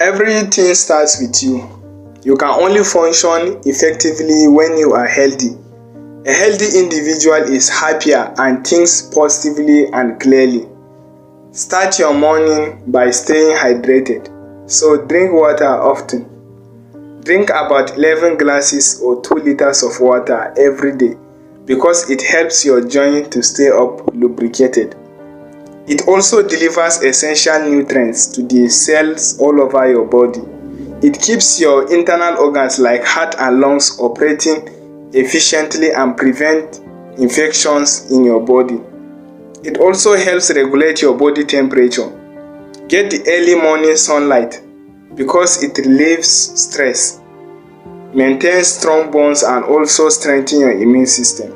Everything starts with you. You can only function effectively when you are healthy. A healthy individual is happier and thinks positively and clearly. Start your morning by staying hydrated. So drink water often. Drink about 11 glasses or 2 liters of water every day because it helps your joint to stay up lubricated. It also delivers essential nutrients to the cells all over your body. It keeps your internal organs like heart and lungs operating efficiently and prevent infections in your body. It also helps regulate your body temperature. Get the early morning sunlight because it relieves stress, maintains strong bones, and also strengthens your immune system.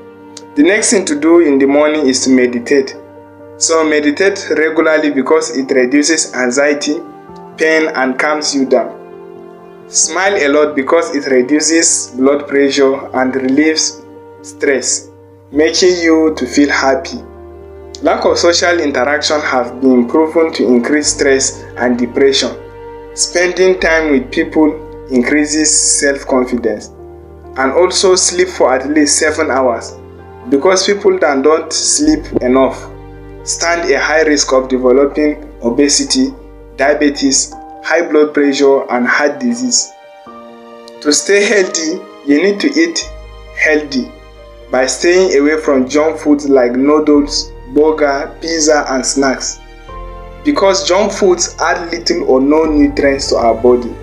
The next thing to do in the morning is to meditate. So meditate regularly because it reduces anxiety, pain, and calms you down. Smile a lot because it reduces blood pressure and relieves stress, making you to feel happy. Lack of social interaction have been proven to increase stress and depression. Spending time with people increases self-confidence. And also sleep for at least 7 hours because people that don't sleep enough stand a high risk of developing obesity, diabetes, high blood pressure, and heart disease. To stay healthy, you need to eat healthy by staying away from junk foods like noodles, burger, pizza, and snacks. Because junk foods add little or no nutrients to our body.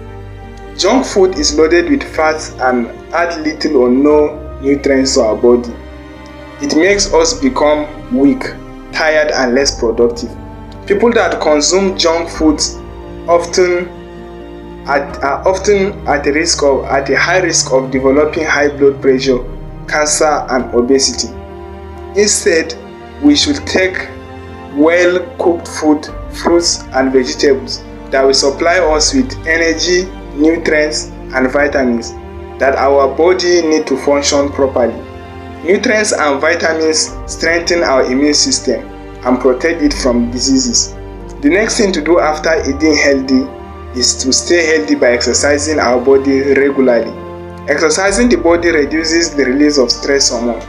Junk food is loaded with fats and add little or no nutrients to our body. It makes us become weak, tired, and less productive. People that consume junk foods are often at a high risk of developing high blood pressure, cancer, and obesity. Instead, we should take well-cooked food, fruits, and vegetables that will supply us with energy, nutrients, and vitamins that our body need to function properly. Nutrients and vitamins strengthen our immune system and protect it from diseases. The next thing to do after eating healthy is to stay healthy by exercising our body regularly. Exercising the body reduces the release of stress hormone.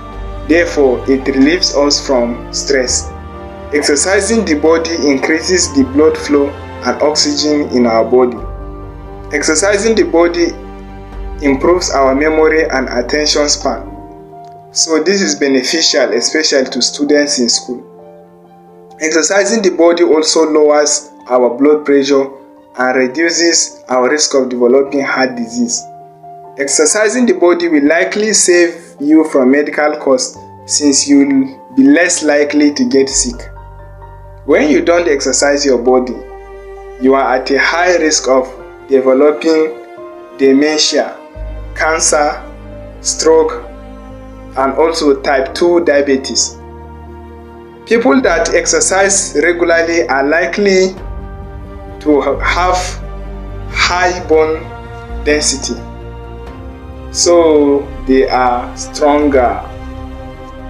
Therefore, it relieves us from stress. Exercising the body increases the blood flow and oxygen in our body. Exercising the body improves our memory and attention span. So this is beneficial, especially to students in school. Exercising the body also lowers our blood pressure and reduces our risk of developing heart disease. Exercising the body will likely save you from medical costs since you will be less likely to get sick. When you don't exercise your body, you are at a high risk of developing dementia, cancer, stroke, and also type 2 diabetes. People that exercise regularly are likely to have high bone density, so they are stronger